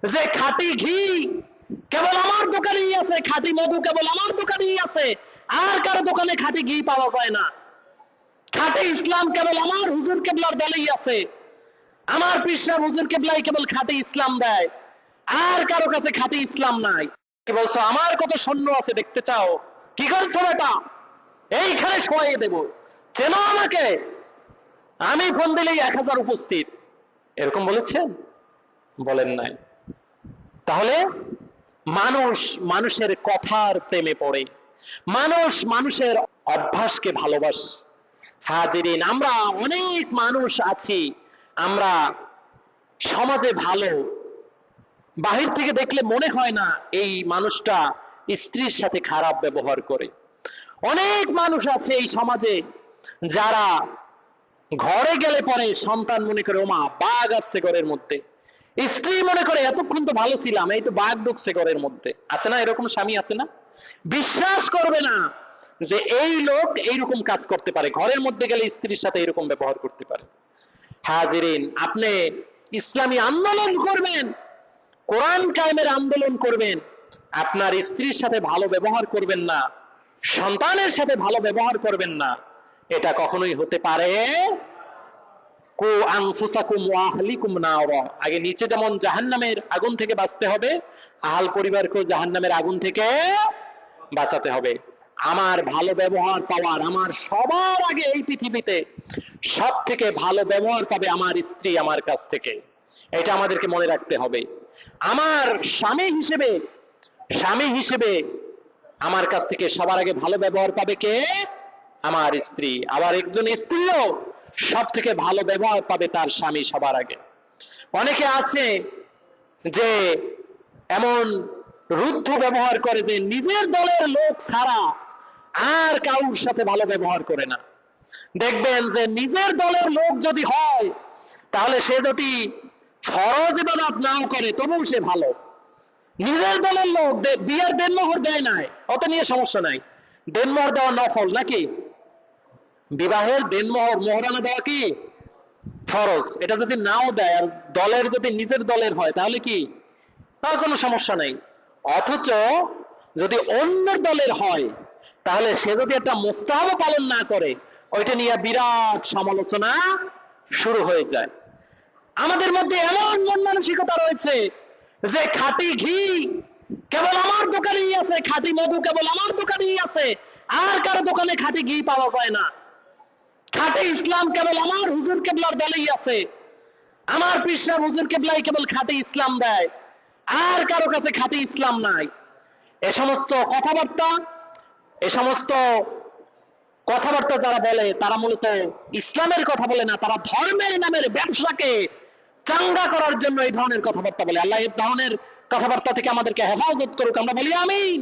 যে খাঁটি ঘি কেবল আমার দোকানেই আছে, খাঁটি মধু কেবল আমার দোকানেই আছে, আর কারো দোকানে খাঁটি ঘি পাওয়া যায় না। খাঁটি ইসলাম কেবল আমার হুজুর কেবলার দলেই আছে, আমার পীর সাহেব হুজুর কেবলাই কেবল খাঁটি ইসলাম দেয়, আর কারো কাছে খাঁটি ইসলাম নাই। কি বলছো? আমার কত সৈন্য আছে দেখতে চাও? কি করছো বেটা? এইখানে শোয়াই দেব, চেনো আমাকে? আমি ফোন দিলেই 1000 উপস্থিত। এরকম বলেছেন? বলেন নাই। তাহলে মানুষ মানুষের কথার প্রেমে পড়ে, মানুষ মানুষের অভ্যাসকে ভালোবাসে। হাজিরিন, আমরা অনেক মানুষ আছি, আমরা সমাজে ভালো, বাহির থেকে দেখলে মনে হয় না এই মানুষটা স্ত্রীর সাথে খারাপ ব্যবহার করে। অনেক মানুষ আছে এই সমাজে যারা ঘরে গেলে পরে সন্তান মনে করে ওমা বাঘ আসছে ঘরের মধ্যে, স্ত্রী মনে করে এতক্ষণ তো ভালো ছিলাম, এই তো বাঘ ঢুকছে ঘরের মধ্যে। আছে না এরকম স্বামী? আছে না? বিশ্বাস করবে না যে এই লোক এইরকম কাজ করতে পারে, ঘরের মধ্যে গেলে স্ত্রীর সাথে এরকম ব্যবহার করতে পারে। হাজিরিন, আপনি ইসলামী আন্দোলন করবেন, কোরআন কায়েমের আন্দোলন করবেন, আপনার স্ত্রীর সাথে ভালো ব্যবহার করবেন না, সন্তানের সাথে ভালো ব্যবহার করবেন না, এটা কখনোই হতে পারে। কু আনফুসাকুম ওয়া আহলিকুম নারা, আগে নিচে যেমন জাহান্নামের আগুন থেকে বাঁচতে হবে, আহল পরিবারকেও জাহান্নামের আগুন থেকে বাঁচাতে হবে। আমার ভালো ব্যবহার পাওয়ার, আমার সবার আগে এই পৃথিবীতে সব থেকে ভালো ব্যবহার পাবে আমার স্ত্রী আমার কাছ থেকে, এটা আমাদেরকে মনে রাখতে হবে। আমার স্বামী হিসেবে আমার কাছ থেকে সবার আগে ভালো ব্যবহার পাবে কে? আমার স্ত্রী। আবার একজন স্ত্রীও সব থেকে ভালো ব্যবহার পাবে তার স্বামী সবার আগে। অনেকে আছে যে এমন রুদ্ধ ব্যবহার করে যে নিজের দলের লোক ছাড়া আর কারোর সাথে ভালো ব্যবহার করে না। দেখবেন যে নিজের দলের লোক যদি হয় তাহলে সে যদি ফরজ ইবাদত নাও করে তবুও সে ভালো। নিজের দলের লোক বিয়ের দেনমোহর দেয় নাই, অত নিয়ে সমস্যা নাই, দেনমোহর দেওয়া নফল নাকি? বিবাহের দেনমোহর মোহরানা দেওয়া কি ফরজ? এটা যদি নাও দেয় আর দলের যদি নিজের দলের হয় তাহলে কি? তার কোনো সমস্যা নাই। অথচ যদি অন্য দলের হয় তাহলে সে যদি একটা মুস্তাহাব পালন না করে ওইটা নিয়ে বিরাট সমালোচনা শুরু হয়ে যায়। আমাদের মধ্যে এমন মন মানসিকতা রয়েছে যে খাঁটি ঘি কেবল আমার দোকানেই আছে, খাঁটি মধু কেবল আমার দোকানেই আছে, আর কারো দোকানে খাঁটি ঘি পাওয়া যায় না। খাঁটি ইসলাম কেবল আমার হুজুর কেবলার দলেই আছে, আমার পীর সাহেব হুজুর কেবলাই কেবল খাঁটি ইসলাম দেয়, আর কারো কাছে খাঁটি ইসলাম নাই। এ সমস্ত কথাবার্তা যারা বলে তারা মূলত ইসলামের কথা বলে না, তারা ধর্মের নামের ব্যবসাকে চাঙ্গা করার জন্য এই ধরনের কথাবার্তা বলে। আল্লাহ এই ধরনের কথাবার্তা থেকে আমাদেরকে হেফাজত করুক, আমরা বলি আমিন।